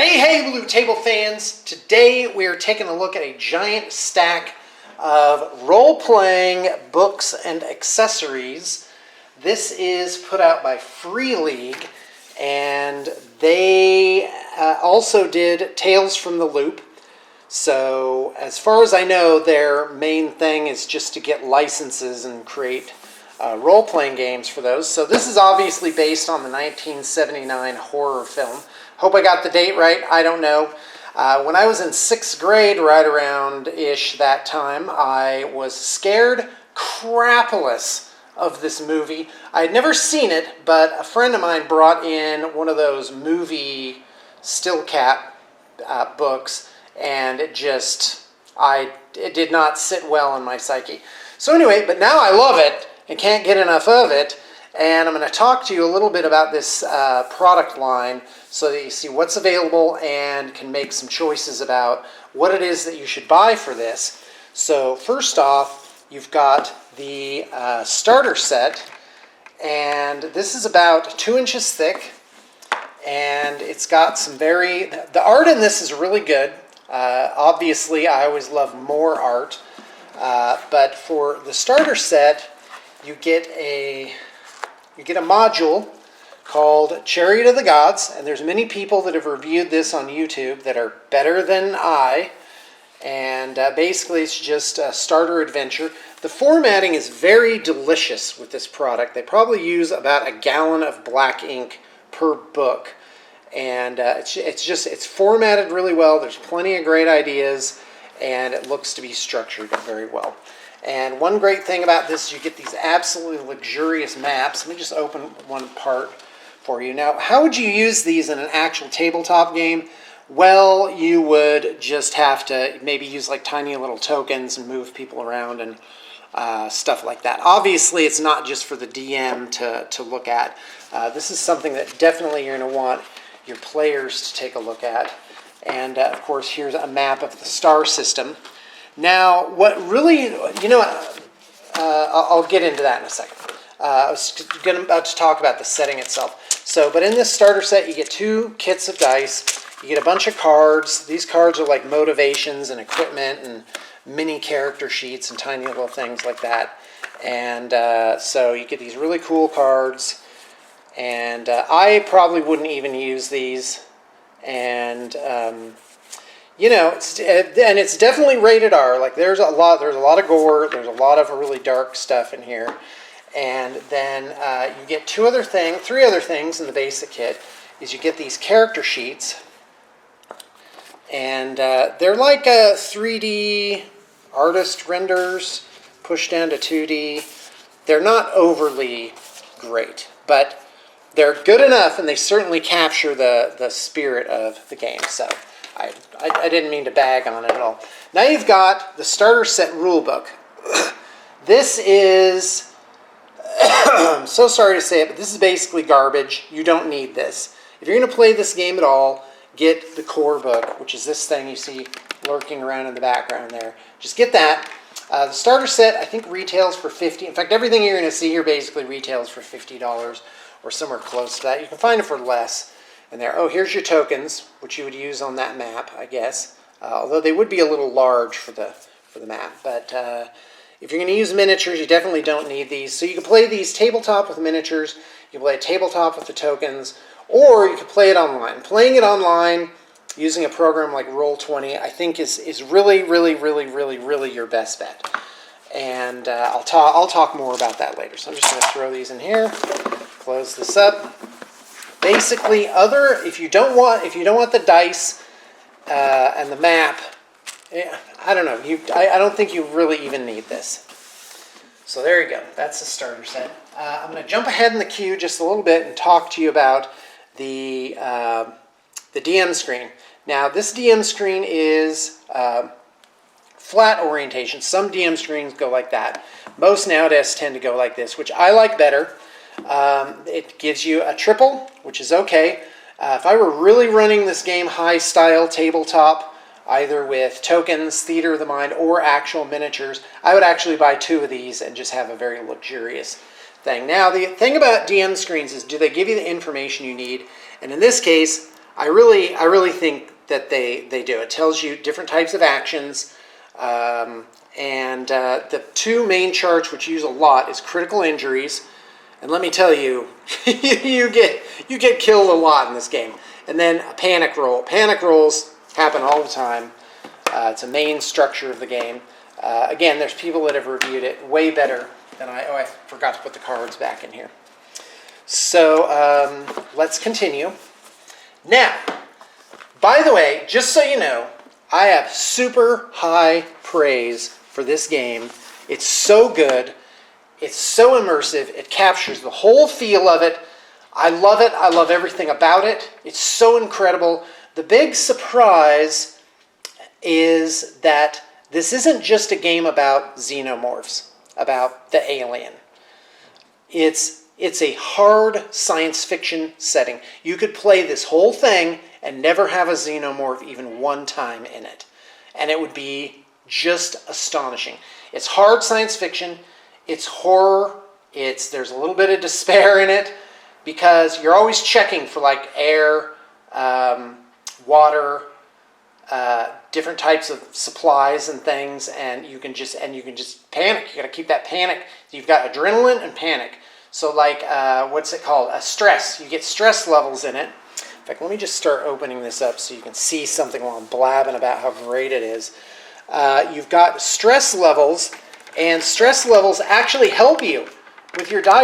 Hey, Blue Table fans! Today we are taking a look at a giant stack of role-playing books and accessories. This is put out by Free League, and they also did Tales from the Loop. So as far as I know, their main thing is just to get licenses and create role-playing games for those. So this is obviously based on the 1979 horror film. Hope I got the date right. I don't know. When I was in 6th grade, right around-ish that time, I was scared crapless of this movie. I had never seen it, but a friend of mine brought in one of those movie still cap books, and it did not sit well in my psyche. So anyway, but now I love it and can't get enough of it. And I'm going to talk to you a little bit about this product line so that you see what's available and can make some choices about what it is that you should buy for this. So first off, you've got the starter set, and this is about 2 inches thick, and it's got some the art in this is really good. Obviously, I always love more art, but for the starter set, you get a module called Chariot of the Gods, and there's many people that have reviewed this on YouTube that are better than I, and basically it's just a starter adventure. The formatting is very delicious with this product. They probably use about a gallon of black ink per book, and it's formatted really well. There's plenty of great ideas, and it looks to be structured very well. And one great thing about this is you get these absolutely luxurious maps. Let me just open one part for you. Now, how would you use these in an actual tabletop game? Well, you would just have to maybe use like tiny little tokens and move people around and stuff like that. Obviously, it's not just for the DM to look at. This is something that definitely you're going to want your players to take a look at. And, of course, here's a map of the star system. Now, what really, I'll get into that in a second. I was about to talk about the setting itself. But in this starter set, you get 2 kits of dice. You get a bunch of cards. These cards are like motivations and equipment and mini character sheets and tiny little things like that. And so you get these really cool cards. And I probably wouldn't even use these. And it's definitely rated R. Like there's a lot of gore. There's a lot of really dark stuff in here. And then you get 3 other things in the basic kit. Is you get these character sheets, and they're like 3D artist renders pushed down to 2D. They're not overly great, but they're good enough, and they certainly capture the spirit of the game. So I didn't mean to bag on it at all. Now you've got the starter set rulebook. This is, I'm so sorry to say it, but this is basically garbage. You don't need this. If you're going to play this game at all, get the core book, which is this thing you see lurking around in the background there. Just get that. The starter set, I think, retails for $50. In fact, everything you're going to see here basically retails for $50 or somewhere close to that. You can find it for less. And there, here's your tokens, which you would use on that map, I guess. Although they would be a little large for the map. But if you're going to use miniatures, you definitely don't need these. So you can play these tabletop with miniatures. You can play a tabletop with the tokens, or you can play it online. Playing it online using a program like Roll20, I think is really, really, really, really, really your best bet. And I'll talk more about that later. So I'm just going to throw these in here, close this up. Basically, if you don't want the dice and the map, I don't know. I don't think you really even need this. So there you go. That's the starter set. I'm going to jump ahead in the queue just a little bit and talk to you about the DM screen. Now, this DM screen is flat orientation. Some DM screens go like that. Most nowadays tend to go like this, which I like better. It gives you a triple, which is okay. If I were really running this game high-style tabletop, either with tokens, theater of the mind, or actual miniatures, I would actually buy 2 of these and just have a very luxurious thing. Now, the thing about DM screens is, do they give you the information you need? And in this case, I really think that they do. It tells you different types of actions. And the two main charts which you use a lot is critical injuries. And let me tell you, you get killed a lot in this game. And then a panic roll. Panic rolls happen all the time. It's a main structure of the game. Again, there's people that have reviewed it way better than I. Oh, I forgot to put the cards back in here. So let's continue. Now, by the way, just so you know, I have super high praise for this game. It's so good. It's so immersive. It captures the whole feel of it. I love it. I love everything about it. It's so incredible. The big surprise is that this isn't just a game about xenomorphs, about the alien. It's a hard science fiction setting. You could play this whole thing and never have a xenomorph even one time in it. And it would be just astonishing. It's hard science fiction. It's horror. There's a little bit of despair in it because you're always checking for like air, water, different types of supplies and things, and you can just panic. You got to keep that panic. You've got adrenaline and panic. So like, what's it called? Stress. You get stress levels in it. In fact, let me just start opening this up so you can see something while I'm blabbing about how great it is. You've got stress levels, and stress levels actually help you with your die